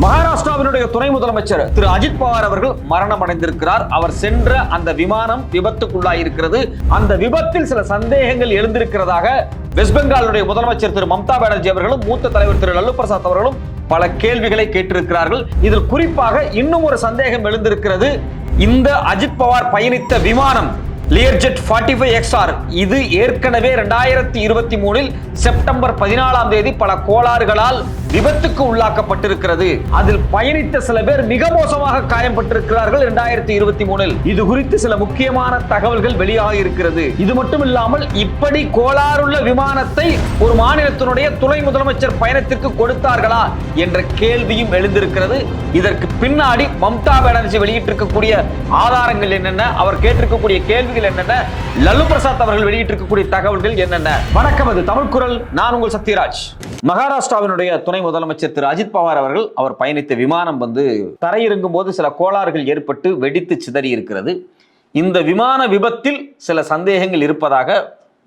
மகாராஷ்டிராவினுடைய துணை முதலமைச்சர் திரு அஜித் பவார் அவர்கள் மரணம் அடைந்திருக்கிறார். அவர் சென்ற அந்த விமானம் விபத்துக்குள்ளாயிருக்கிறது. அந்த விபத்தில் சில சந்தேகங்கள் எழுந்திருக்கிறதாக வெஸ்ட் பெங்காலுடைய முதலமைச்சர் திரு மம்தா பானர்ஜி அவர்களும் மூத்த தலைவர் திரு லல்லு பிரசாத் அவர்களும் பல கேள்விகளை கேட்டிருக்கிறார்கள். இதில் குறிப்பாக இன்னும் ஒரு சந்தேகம் எழுந்திருக்கிறது. இந்த அஜித் பவார் பயணித்த விமானம் லியர்ஜெட் 45XR இது ஏற்கனவே 2023 செப்டம்பர் 14 பல கோளாறுகளால் விபத்துக்கு உள்ளாக்கப்பட்டிருக்கிறது. அதில் பயணித்த சில பேர் மிக மோசமாக காயம்பட்டிருக்கிறார்கள் 2023. இது குறித்து சில முக்கியமான தகவல்கள் வெளியாக இருக்கிறது. இது மட்டும் இல்லாமல் இப்படி கோளாறுள்ள விமானத்தை ஒரு மாநிலத்தினுடைய துணை முதலமைச்சர் பயணத்திற்கு கொடுத்தார்களா என்ற கேள்வியும் எழுந்திருக்கிறது. இதற்கு பின்னாடி மம்தா பானர்ஜி வெளியிட்டிருக்கக்கூடிய ஆதாரங்கள் என்னென்ன, அவர் கேட்டிருக்கக்கூடிய கேள்விகள் என்னென்ன, லல்லு பிரசாத் அவர்கள் வெளியிட்டிருக்கக்கூடிய தகவல்கள் என்னென்ன. வணக்கம், அது தமிழ் குரல். நான் உங்கள் சத்யராஜ். மகாராஷ்டிராவினுடைய துணை முதலமைச்சர் திரு அஜித் பவார் அவர்கள் அவர் பயணித்த விமானம் தரையிறங்கும் போது சில கோளாறுகள் ஏற்பட்டு வெடித்து சிதறி இருக்கிறது. இந்த விமான விபத்தில் சில சந்தேகங்கள் இருப்பதாக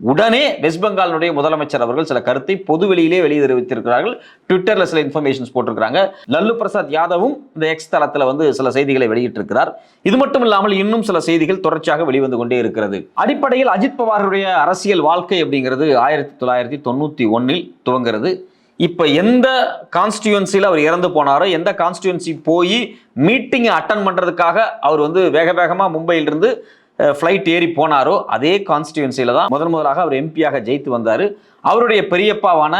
உடனே வெஸ்ட் பெங்காலுடைய முதலமைச்சர் அவர்கள் சில கருத்தை பொதுவெளியிலே வெளியிட்டிருக்கிறார்கள். ட்விட்டர்ல சில இன்ஃபர்மேஷன்ஸ் போட்டிருக்கிறாங்க. லல்லு பிரசாத் யாதவும் இந்த எக்ஸ் தளத்துல சில செய்திகளை வெளியிட்டிருக்கிறார். இது மட்டும் இல்லாமல் இன்னும் சில செய்திகள் தொடர்ச்சியாக வெளிவந்து கொண்டே இருக்கிறது. அடிப்படையில் அஜித் பவாருடைய அரசியல் வாழ்க்கை அப்படிங்கிறது 1991 துவங்கிறது. இப்ப எந்த கான்ஸ்டியூன்சியில் அவர் இறந்து போனாரோ, எந்த கான்ஸ்டியூன்சி போய் மீட்டிங் அட்டன் பண்றதுக்காக அவர் வேக வேகமா மும்பையிலிருந்து ஃப்ளைட் ஏறி போனாரோ அதே கான்ஸ்டியூன்சியில தான் முதலாக அவர் எம்பியாக ஜெயித்து வந்தார். அவருடைய பெரியப்பாவான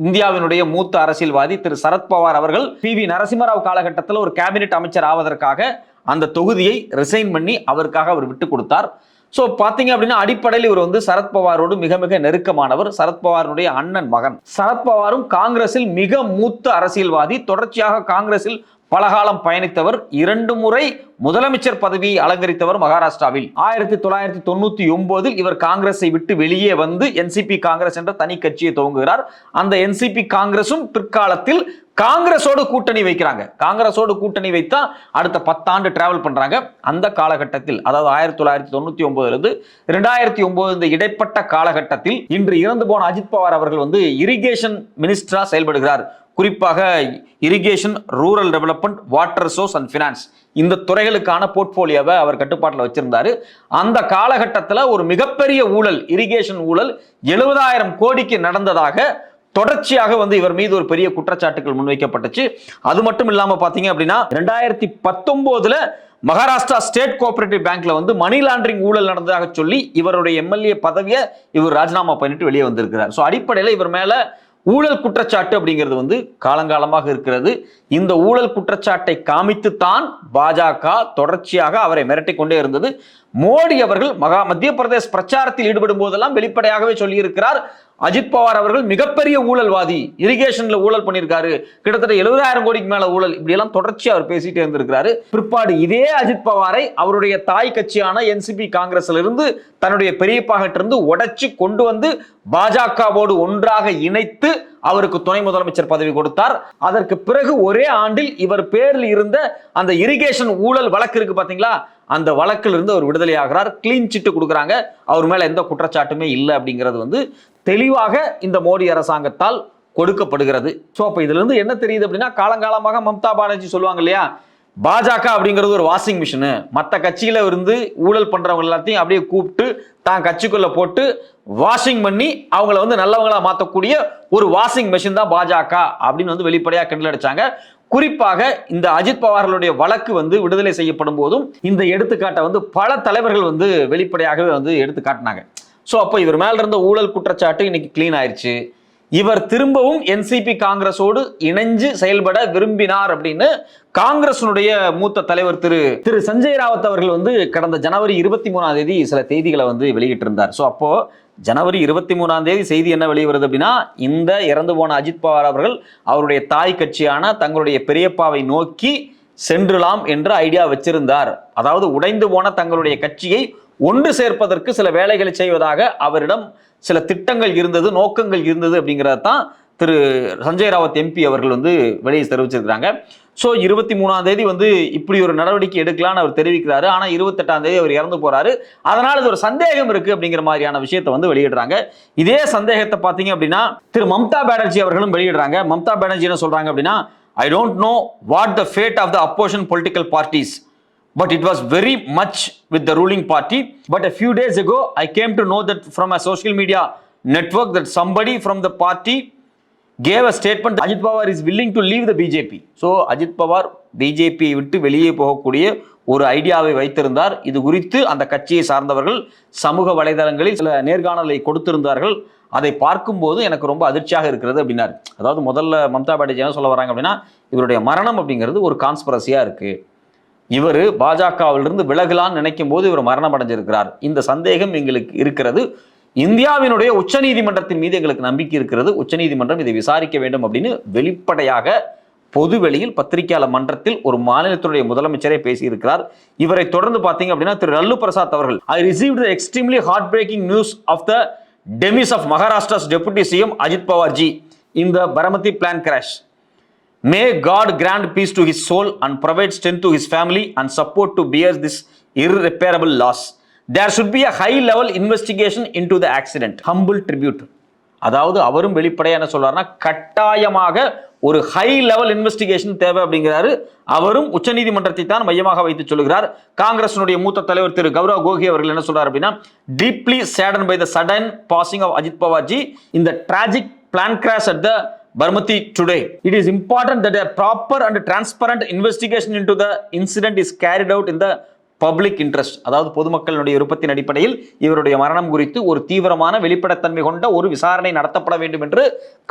இந்தியாவினுடைய மூத்த அரசியல்வாதி திரு சரத்பவார் அவர்கள் PV நரசிம்மராவ் காலகட்டத்தில் ஒரு கேபினெட் அமைச்சர் ஆவதற்காக அந்த தொகுதியை ரிசைன் பண்ணி அவருக்காக அவர் விட்டு கொடுத்தார். ஸோ பார்த்தீங்க அப்படின்னா அடிப்படையில் இவர் சரத்பவாரோடு மிக மிக நெருக்கமானவர். சரத்பவாருடைய அண்ணன் மகன். சரத்பவாரும் காங்கிரஸில் மிக மூத்த அரசியல்வாதி. தொடர்ச்சியாக காங்கிரஸில் பலகாலம் பயணித்தவர். 2 முறை முதலமைச்சர் பதவியை அலங்கரித்தவர் மகாராஷ்டிராவில். 1999 இவர் காங்கிரஸை விட்டு வெளியே வந்து NCP காங்கிரஸ் என்ற தனி கட்சியை துவங்குகிறார். அந்த NCP காங்கிரசும் பிற்காலத்தில் காங்கிரஸோடு கூட்டணி வைக்கிறாங்க. காங்கிரஸோடு கூட்டணி வைத்தா அடுத்த 10 ஆண்டு டிராவல் பண்றாங்க. அந்த காலகட்டத்தில், அதாவது 1999 2009 இந்த இடைப்பட்ட காலகட்டத்தில் இன்று இறந்து போன அஜித் பவார் அவர்கள் இரிகேஷன் மினிஸ்டரா செயல்படுகிறார். குறிப்பாக irrigation, rural development, water source and finance இந்த துறைகளுக்கான போர்ட்போலியோவை அவர் கட்டுப்பாட்டில் வச்சிருந்தாரு. அந்த காலகட்டத்தில் ஒரு மிகப்பெரிய ஊழல், இரிகேஷன் ஊழல் 70,000 கோடிக்கு நடந்ததாக தொடர்ச்சியாக இவர் மீது ஒரு பெரிய குற்றச்சாட்டுகள் முன்வைக்கப்பட்டுச்சு. அது மட்டும் இல்லாம பாத்தீங்க அப்படின்னா 2019 மகாராஷ்டிரா ஸ்டேட் கோஆபரேட்டிவ் பேங்க்ல மணி லாண்டரிங் ஊழல் நடந்ததாக சொல்லி இவருடைய MLA பதவியை இவர் ராஜினாமா பண்ணிட்டு வெளியே வந்திருக்கிறார். ஸோ அடிப்படையில் இவர் மேல ஊழல் குற்றச்சாட்டு அப்படிங்கிறது காலங்காலமாக இருக்கிறது. இந்த ஊழல் குற்றச்சாட்டை காமித்துத்தான் பாஜக தொடர்ச்சியாக அவரை மிரட்டிக் கொண்டே இருந்தது. மோடி அவர்கள் மத்திய பிரதேச பிரச்சாரத்தில் ஈடுபடும் போதெல்லாம் வெளிப்படையாகவே சொல்லியிருக்கிறார், அஜித் பவார் அவர்கள் மிகப்பெரிய ஊழல்வாதி, இரிகேஷன்ல ஊழல் பண்ணியிருக்காரு, கிட்டத்தட்ட 70,000 கோடிக்கு மேல ஊழல், இப்படி எல்லாம் தொடர்ச்சி அவர் பேசிட்டே இருந்திருக்கிறாரு. பிற்பாடு இதே அஜித் பவாரை அவருடைய தாய் கட்சியான NCP காங்கிரஸ்ல இருந்து தன்னுடைய பெரியப்பாகிட்டிருந்து உடைச்சு கொண்டு வந்து பாஜகவோடு ஒன்றாக இணைத்து அவருக்கு துணை முதலமைச்சர் பதவி கொடுத்தார். அதற்கு பிறகு ஒரே ஆண்டில் இவர் பேரில் இருந்த அந்த இரிகேஷன் ஊழல் வழக்கு இருக்கு பாத்தீங்களா, அந்த வழக்கில் இருந்து அவர் விடுதலை ஆகிறார். கிளீன் சிட்டு கொடுக்குறாங்க. அவர் மேல எந்த குற்றச்சாட்டுமே இல்லை அப்படிங்கிறது தெளிவாக இந்த மோடி அரசாங்கத்தால் கொடுக்கப்படுகிறது. ஸோ அப்போ இதுல இருந்து என்ன தெரியுது அப்படின்னா, காலங்காலமாக மம்தா பானர்ஜி சொல்லுவாங்க இல்லையா, பாஜக அப்படிங்கிறது ஒரு வாஷிங் மிஷின், மற்ற கட்சியில இருந்து ஊழல் பண்றவங்க எல்லாத்தையும் அப்படியே கூப்பிட்டு தான் கட்சிக்குள்ள போட்டு வாஷிங் பண்ணி அவங்கள நல்லவங்களா மாற்றக்கூடிய ஒரு வாஷிங் மிஷின் தான் பாஜக அப்படின்னு வெளிப்படையாக கிண்டல் அடிச்சாங்க. குறிப்பாக இந்த அஜித் பவார்களுடைய வழக்கு விடுதலை செய்யப்படும் போதும் இந்த எடுத்துக்காட்டை பல தலைவர்கள் வெளிப்படையாகவே எடுத்து காட்டினாங்க. ஸோ அப்போ இவர் மேல இருந்த ஊழல் குற்றச்சாட்டு இன்னைக்கு கிளீன் ஆயிடுச்சு. இவர் திரும்பவும் NCP காங்கிரஸோடு இணைஞ்சு செயல்பட விரும்பினார் அப்படின்னு காங்கிரஸினுடைய மூத்த தலைவர் திரு சஞ்சய் ராவத் அவர்கள் கடந்த ஜனவரி 23 சில செய்திகளை வெளியிட்டிருந்தார். ஸோ அப்போ ஜனவரி 23 செய்தி என்ன வெளிவருது அப்படின்னா, இந்த இறந்து போன அஜித் பவார் அவர்கள் அவருடைய தாய் கட்சியான தங்களுடைய பெரியப்பாவை நோக்கி சென்றலாம் என்ற ஐடியா வச்சிருந்தார். அதாவது உடைந்து போன தங்களுடைய கட்சியை ஒன்று சேர்ப்பதற்கு சில வேலைகளை செய்வதாக அவரிடம் சில திட்டங்கள் இருந்தது, நோக்கங்கள் இருந்தது அப்படிங்கிறதான் திரு சஞ்சய் ராவத் MP அவர்கள் வெளியே தெரிவிச்சிருக்கிறாங்க. ஸோ 23 இப்படி ஒரு நடவடிக்கை எடுக்கலான்னு அவர் தெரிவிக்கிறாரு. ஆனால் 28 அவர் இறந்து போறாரு. அதனால இது ஒரு சந்தேகம் இருக்கு அப்படிங்கிற மாதிரியான விஷயத்தை வெளியிடுறாங்க. இதே சந்தேகத்தை பார்த்தீங்க அப்படின்னா திரு மம்தா பானர்ஜி அவர்களும் வெளியிடுறாங்க. மம்தா பானர்ஜி என்ன சொல்றாங்க அப்படின்னா, I don't know what the fate of the opposition political parties, but it was very much with the ruling party. But a few days ago, I came to know that from a social media network that somebody from the party gave a statement that Ajit Pawar is willing to leave the BJP. So Ajit Pawar BJP விட்டு வெளியே போகக்கூடிய ஒரு ஐடியாவை வைத்திருந்தார். இது குறித்து அந்த கட்சியை சார்ந்தவர்கள் சமூக வலைதளங்களில் சில நேர்காணலை கொடுத்திருந்தார்கள். அதை பார்க்கும்போது எனக்கு ரொம்ப அதிர்ச்சியாக இருக்கிறது அப்படின்னாரு. அதாவது முதல்ல மம்தா பானர்ஜி என்ன சொல்ல வராங்க அப்படின்னா, இவருடைய மரணம் அப்படிங்கிறது ஒரு கான்ஸ்பிரசியா இருக்கு. இவர் பாஜகவிலிருந்து விலகலான்னு நினைக்கும் போது இவர் மரணம் அடைஞ்சிருக்கிறார். இந்த சந்தேகம் எங்களுக்கு இருக்கிறது. இந்தியாவினுடைய உச்சநீதிமன்றத்தின் மீது எங்களுக்கு நம்பிக்கை இருக்கிறது. உச்சநீதிமன்றம் இதை விசாரிக்க வேண்டும் அப்படின்னு வெளிப்படையாக பொதுவெளியில் பத்திரிகையாளர் மன்றத்தில் ஒரு மாநிலத்தினுடைய முதலமைச்சரே பேசியிருக்கிறார். இவரை தொடர்ந்து பார்த்தீங்க அப்படின்னா திரு லல்லு பிரசாத் அவர்கள், I received the extremely heartbreaking news of the demise of மகாராஷ்டிராஸ் deputy CM Ajit Pawar ji in the Baramati plane crash. May God grant peace to his soul and provide strength to his family and support to bear this irreparable loss. There should be a high-level investigation into the accident. Humble tribute. அதாவது அவரும் வெளிப்படையாக என்ன சொல்றாருன்னா, கட்டாயமாக ஒரு high level investigation தேவை அப்படிங்கிறாரு. அவரும் உச்சநீதிமன்றத்தை தான் மையமாக வைத்து சொல்லுகிறார். காங்கிரசினுடைய மூத்த தலைவர் திரு கௌரவ் கோகே அவர்கள் என்ன சொல்றாரு அப்படின்னா, deeply saddened by the sudden passing of Ajit Pawar ji in the tragic plane crash at the Baramati today. It is important that a proper and transparent investigation into the incident is carried out in the public interest. அதாவது பொதுமக்களுடைய விருப்பத்தின் அடிப்படையில் இவருடைய மரணம் குறித்து ஒரு தீவிரமான வெளிப்படைத்தன்மை கொண்ட ஒரு விசாரணை நடத்தப்பட வேண்டும் என்று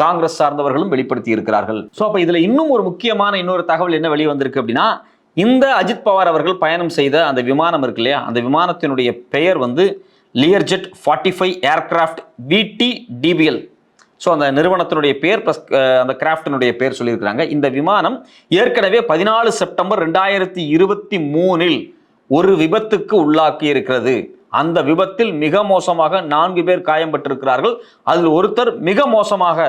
காங்கிரஸ் சார்ந்தவர்களும் வெளிப்படுத்தி இருக்கிறார்கள். ஸோ அப்போ இதுல இன்னும் ஒரு முக்கியமான இன்னொரு தகவல் என்ன வெளியே வந்திருக்கு அப்படின்னா, இந்த அஜித் பவார் அவர்கள் பயணம் செய்த அந்த விமானம் இருக்கு இல்லையா, அந்த விமானத்தினுடைய பெயர் வந்து லியர்ஜெட் 45 ஏர்கிராஃப்ட் VT-DBL. ஸோ அந்த நிறுவனத்தினுடைய பேர் ப்ளஸ் அந்த கிராஃப்டினுடைய பேர் சொல்லியிருக்கிறாங்க. இந்த விமானம் ஏற்கனவே 14 செப்டம்பர் 2023 ஒரு விபத்துக்கு உள்ளாக்கி இருக்கிறது. அந்த விபத்தில் மிக மோசமாக 4 பேர் காயம்பட்டிருக்கிறார்கள். அதில் ஒருத்தர் மிக மோசமாக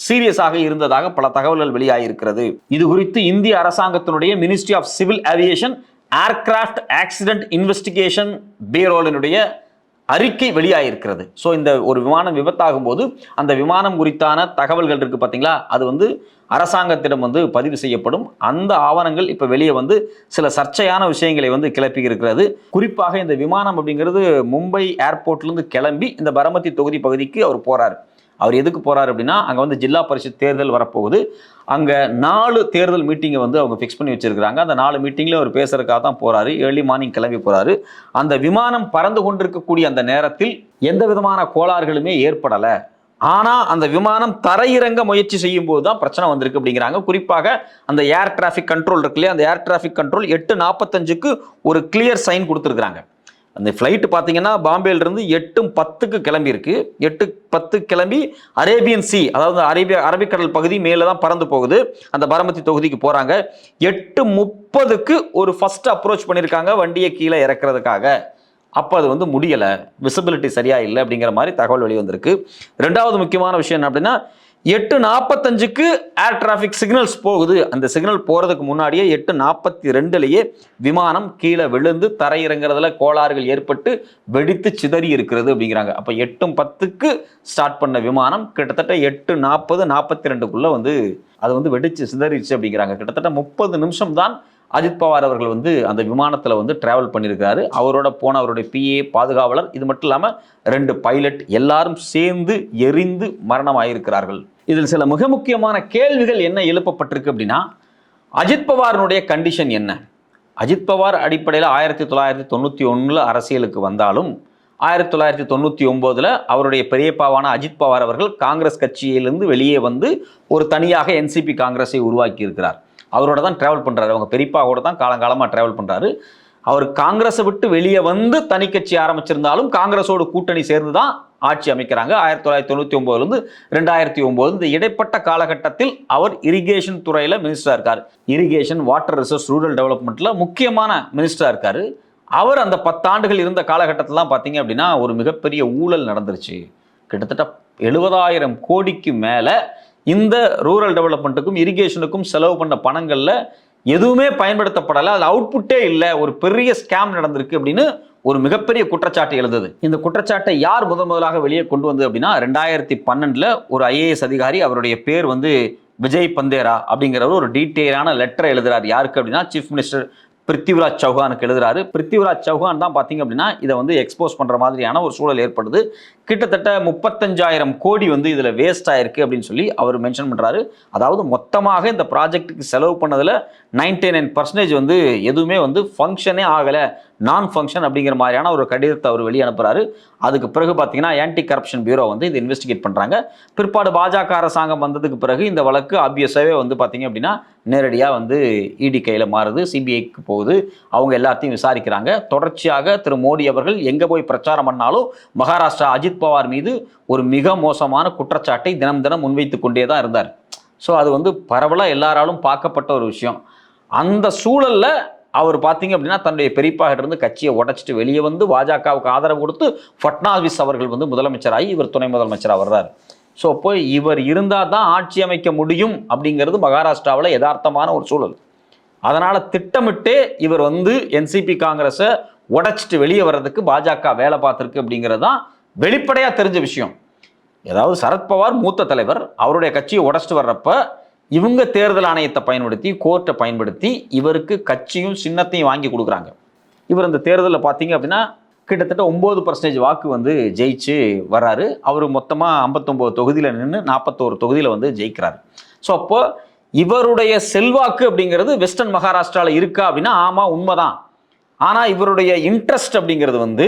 சீரியஸாக இருந்ததாக பல தகவல்கள் வெளியாகியிருக்கிறது. இது குறித்து இந்திய அரசாங்கத்தினுடைய ministry of civil aviation aircraft accident investigation பியூரோவினுடைய அறிக்கை வெளியாகிருக்கிறது. ஸோ இந்த ஒரு விமானம் விபத்தாகும் போது அந்த விமானம் குறித்தான தகவல்கள் இருக்கு பார்த்தீங்களா, அது வந்து அரசாங்கத்திடம் வந்து பதிவு செய்யப்படும். அந்த ஆவணங்கள் இப்போ வெளியே வந்து சில சர்ச்சையான விஷயங்களை வந்து கிளப்பி இருக்கிறது. குறிப்பாக இந்த விமானம் அப்படிங்கிறது மும்பை ஏர்போர்ட்லேருந்து கிளம்பி இந்த பரமத்தி தொகுதி பகுதிக்கு அவர் போறாரு. அவர் எதுக்கு போறாரு அப்படின்னா, அங்கே வந்து ஜில்லா பரிஷத் தேர்தல் வரப்போகுது. அங்கே 4 தேர்தல் மீட்டிங்கை வந்து அவங்க ஃபிக்ஸ் பண்ணி வச்சிருக்கிறாங்க. அந்த 4 மீட்டிங்கில் அவர் பேசுறதுக்காக தான் போறாரு. ஏர்லி மார்னிங் கிளம்பி போறாரு. அந்த விமானம் பறந்து கொண்டிருக்கக்கூடிய அந்த நேரத்தில் எந்த விதமான கோளாறுகளுமே ஏற்படலை. ஆனால் அந்த விமானம் தரையிறங்க முயற்சி செய்யும் போது தான் பிரச்சனை வந்திருக்கு அப்படிங்கிறாங்க. குறிப்பாக அந்த ஏர் டிராஃபிக் கண்ட்ரோல் இருக்கு இல்லையா, அந்த ஏர் டிராஃபிக் கண்ட்ரோல் 8:45க்கு ஒரு கிளியர் சைன் கொடுத்துருக்குறாங்க. அந்த ஃப்ளைட்டு பார்த்தீங்கன்னா பாம்பேலிருந்து 8:10க்கு கிளம்பி இருக்கு. 8:10 கிளம்பி அரேபியன் சி, அதாவது அரபிக்கடல் பகுதி மேலே தான் பறந்து போகுது. அந்த பரமத்தி தொகுதிக்கு போகிறாங்க. 8:30க்கு ஒரு ஃபர்ஸ்ட் அப்ரோச் பண்ணியிருக்காங்க வண்டியை கீழே இறக்குறதுக்காக. அப்போ அது வந்து முடியலை, விசிபிலிட்டி சரியா இல்லை அப்படிங்கிற மாதிரி தகவல் வெளிவந்திருக்கு. ரெண்டாவது முக்கியமான விஷயம் என்ன அப்படின்னா, 8:45க்கு ஏர் டிராஃபிக் சிக்னல்ஸ் போகுது. அந்த சிக்னல் போகிறதுக்கு முன்னாடியே 8:42லேயே விமானம் கீழே விழுந்து தரையிறங்கிறதுல கோளாறுகள் ஏற்பட்டு வெடித்து சிதறி இருக்கிறது அப்படிங்கிறாங்க. அப்போ 8:10க்கு ஸ்டார்ட் பண்ண விமானம் கிட்டத்தட்ட 8:40, 42க்குள்ளே வந்து அது வந்து வெடிச்சு சிதறிச்சு அப்படிங்கிறாங்க. கிட்டத்தட்ட 30 நிமிஷம் தான் அஜித் பவார் அவர்கள் வந்து அந்த விமானத்தில் வந்து டிராவல் பண்ணியிருக்காரு. அவரோட போன அவருடைய PA பாதுகாவலர், இது மட்டும் இல்லாமல் 2 பைலட் எல்லாரும் சேர்ந்து எரிந்து மரணம் ஆகியிருக்கிறார்கள். இதில் சில மிக முக்கியமான கேள்விகள் என்ன எழுப்பப்பட்டிருக்கு அப்படின்னா, அஜித் பவாரினுடைய கண்டிஷன் என்ன? அஜித் பவார் அடிப்படையில் 1991 அரசியலுக்கு வந்தாலும் 1999 அவருடைய பெரியப்பாவான அஜித் பவார் அவர்கள் காங்கிரஸ் கட்சியிலிருந்து வெளியே வந்து ஒரு தனியாக NCP காங்கிரஸை உருவாக்கி இருக்கிறார். அவரோட தான் டிராவல் பண்ணுறாரு. அவங்க பெரியப்பாவோட தான் காலங்காலமாக டிராவல் பண்ணுறாரு. அவர் காங்கிரஸை விட்டு வெளியே வந்து தனி கட்சி ஆரம்பிச்சிருந்தாலும் காங்கிரஸோடு கூட்டணி சேர்ந்து தான் ஆட்சி அமைக்கிறாங்க. 1999 2009 இந்த இடைப்பட்ட காலகட்டத்தில் அவர் இரிகேஷன் துறையில் மினிஸ்டராக இருக்கார். இரிகேஷன், வாட்டர் ரிசோர்ஸ், ரூரல் டெவலப்மெண்ட்டில் முக்கியமான மினிஸ்டராக இருக்கார். அவர் அந்த 10 ஆண்டுகள் இருந்த காலகட்டத்திலாம் பார்த்தீங்க அப்படின்னா ஒரு மிகப்பெரிய ஊழல் நடந்துருச்சு. கிட்டத்தட்ட 70,000 கோடிக்கு மேலே இந்த ரூரல் டெவலப்மெண்ட்டுக்கும் இரிகேஷனுக்கும் செலவு பண்ண பணங்களில் எதுவுமே பயன்படுத்தப்படலை. அது அவுட்புட்டே இல்லை, ஒரு பெரிய ஸ்கேம் நடந்திருக்கு அப்படின்னு ஒரு மிகப்பெரிய குற்றச்சாட்டு எழுந்தது. இந்த குற்றச்சாட்டை யார் முதலாக வெளியே கொண்டு வந்தது அப்படின்னா, 2012 ஒரு IAS அதிகாரி, அவருடைய பேர் வந்து விஜய் பந்தேரா அப்படிங்கிறவர் ஒரு டீட்டெயிலான லெட்டர் எழுதுறாரு. யாருக்கு அப்படின்னா சீஃப் மினிஸ்டர் பிருத்திவிராஜ் சௌஹானுக்கு எழுதுறாரு. பிருத்திவிராஜ் சௌஹான் தான் பார்த்தீங்க அப்படின்னா இதை வந்து எக்ஸ்போஸ் பண்ணுற மாதிரியான ஒரு சூழல் ஏற்படுது. கிட்டத்தட்ட 35,000 கோடி வந்து இதில் வேஸ்ட் ஆயிருக்கு அப்படின்னு சொல்லி அவர் மென்ஷன் பண்ணுறாரு. அதாவது மொத்தமாக இந்த ப்ராஜெக்ட்டுக்கு செலவு பண்ணதில் 99% வந்து எதுவுமே வந்து ஃபங்க்ஷனே ஆகலை, நான் ஃபங்க்ஷன் அப்படிங்கிற மாதிரியான ஒரு கடிதத்தை அவர் வெளியே அனுப்புகிறாரு. அதுக்கு பிறகு பார்த்தீங்கன்னா ஆன்டி கரப்ஷன் பியூரோ வந்து இது இன்வெஸ்டிகேட் பண்ணுறாங்க. பிற்பாடு பாஜக அரசாங்கம் வந்ததுக்கு பிறகு இந்த வழக்கு ஆப்வியஸாகவே வந்து பார்த்தீங்க அப்படின்னா நேரடியாக வந்து இடி கையில் மாறுது, சிபிஐக்கு போகுது. அவங்க எல்லாத்தையும் விசாரிக்கிறாங்க. தொடர்ச்சியாக திரு மோடி அவர்கள் எங்கே போய் பிரச்சாரம் பண்ணாலும் மகாராஷ்டிரா அஜித் பவார் மீது ஒரு மிக மோசமான குற்றச்சாட்டை தினம் தினம் முன்வைத்து கொண்டே தான் இருந்தார். ஸோ அது வந்து பரவலாக எல்லாராலும் பார்க்கப்பட்ட ஒரு விஷயம். அந்த சூழலில் அவர் பார்த்தீங்க அப்படின்னா தன்னுடைய பெரியப்பாகிட்ட இருந்து கட்சியை உடைச்சிட்டு வெளியே வந்து பாஜகவுக்கு ஆதரவு கொடுத்து ஃபட்னாவிஸ் அவர்கள் வந்து முதலமைச்சராகி இவர் துணை முதலமைச்சராக வர்றார். ஸோ அப்போ இவர் இருந்தால் தான் ஆட்சி அமைக்க முடியும் அப்படிங்கிறது மகாராஷ்டிராவில் யதார்த்தமான ஒரு சூழல். அதனால் திட்டமிட்டே இவர் வந்து என்சிபி காங்கிரஸை உடைச்சிட்டு வெளியே வர்றதுக்கு பாஜக வேலை பார்த்துருக்கு அப்படிங்கிறது தான் வெளிப்படையாக தெரிஞ்ச விஷயம். ஏதாவது சரத்பவார் மூத்த தலைவர் அவருடைய கட்சியை உடைச்சிட்டு வர்றப்ப இவங்க தேர்தல் ஆணையத்தை பயன்படுத்தி கோர்ட்டை பயன்படுத்தி இவருக்கு கட்சியும் சின்னத்தையும் வாங்கி கொடுக்குறாங்க. இவர் இந்த தேர்தலில் பார்த்தீங்க அப்படின்னா கிட்டத்தட்ட 9% வாக்கு வந்து ஜெயிச்சு வர்றாரு. அவர் மொத்தமாக 59 தொகுதியில் நின்று 41 தொகுதியில் வந்து ஜெயிக்கிறார். ஸோ அப்போ இவருடைய செல்வாக்கு அப்படிங்கிறது வெஸ்டர்ன் மகாராஷ்டிராவில் இருக்கா அப்படின்னா ஆமாம், உண்மைதான். ஆனால் இவருடைய இன்ட்ரெஸ்ட் அப்படிங்கிறது வந்து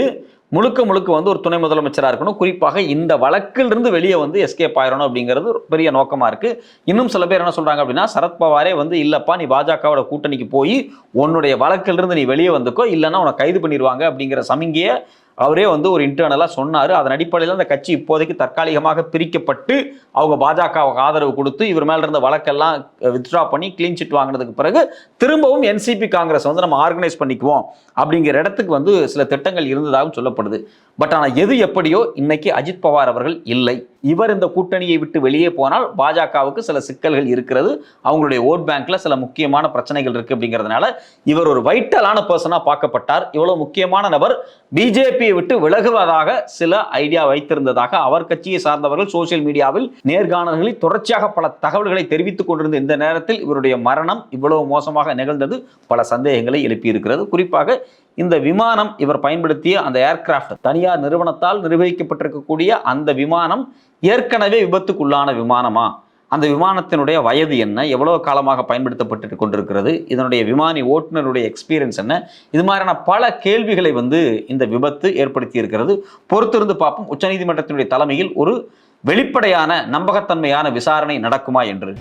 முழுக்க முழுக்க வந்து ஒரு துணை முதலமைச்சராக இருக்கணும், குறிப்பாக இந்த வழக்கிலிருந்து வெளியே வந்து எஸ்கேப் ஆயிரணும் அப்படிங்கிறது பெரிய நோக்கமாக இருக்குது. இன்னும் சில பேர் என்ன சொல்கிறாங்க அப்படின்னா சரத்பவாரே வந்து இல்லைப்பா நீ பாஜகவோட கூட்டணிக்கு போய் உன்னுடைய வழக்கிலிருந்து நீ வெளியே வந்துக்கோ, இல்லைன்னா உன்னை கைது பண்ணிடுவாங்க அப்படிங்கிற சமிங்கையை அவரே வந்து ஒரு இன்டர்னலாக சொன்னார். அதன் அடிப்படையில் அந்த கட்சி இப்போதைக்கு தற்காலிகமாக பிரிக்கப்பட்டு அவங்க பாஜகவுக்கு ஆதரவு கொடுத்து இவர் மேலே இருந்த வழக்கெல்லாம் வித்ட்ரா பண்ணி கிளீன் சிட் வாங்கினதுக்கு பிறகு திரும்பவும் என்சிபி காங்கிரஸ் வந்து நம்ம ஆர்கனைஸ் பண்ணிக்குவோம் அப்படிங்கிற இடத்துக்கு வந்து சில திட்டங்கள் இருந்ததாகவும் சொல்லப்படுது. பட் ஆனால் எது எப்படியோ இன்னைக்கு அஜித் பவார் அவர்கள் இல்லை. இவர் இந்த கூட்டணியை விட்டு வெளியே போனால் பாஜகவுக்கு சில சிக்கல்கள் இருக்கிறது, அவங்களுடைய ஓட் பேங்க்ல சில முக்கியமான பிரச்சனைகள் இருக்கு அப்படிங்கிறதுனால இவர் ஒரு வைட்டலான பர்சனா பார்க்கப்பட்டார். இவ்வளவு முக்கியமான நபர் பிஜேபியை விட்டு விலகுவதாக சில ஐடியா வைத்திருந்ததாக அவர் கட்சியை சார்ந்தவர்கள் சோசியல் மீடியாவில் நேர்காணல்களில் தொடர்ச்சியாக பல தகவல்களை தெரிவித்துக் கொண்டிருந்த இந்த நேரத்தில் இவருடைய மரணம் இவ்வளவு மோசமாக நிகழ்ந்தது பல சந்தேகங்களை எழுப்பியிருக்கிறது. குறிப்பாக இந்த விமானம் இவர் பயன்படுத்திய அந்த ஏர்கிராஃப்ட் தனியார் நிறுவனத்தால் நிர்வகிக்கப்பட்டிருக்கக்கூடிய அந்த விமானம் ஏற்கனவே விபத்துக்குள்ளான விமானமா, அந்த விமானத்தினுடைய வயது என்ன, எவ்வளவு காலமாக பயன்படுத்தப்பட்டு கொண்டிருக்கிறது, இதனுடைய விமானி ஓட்டுநருடைய எக்ஸ்பீரியன்ஸ் என்ன, இது மாதிரியான பல கேள்விகளை வந்து இந்த விபத்து ஏற்படுத்தி இருக்கிறது. பொறுத்திருந்து பார்ப்போம் உச்சநீதிமன்றத்தினுடைய தலைமையில் ஒரு வெளிப்படையான நம்பகத்தன்மையான விசாரணை நடக்குமா என்று.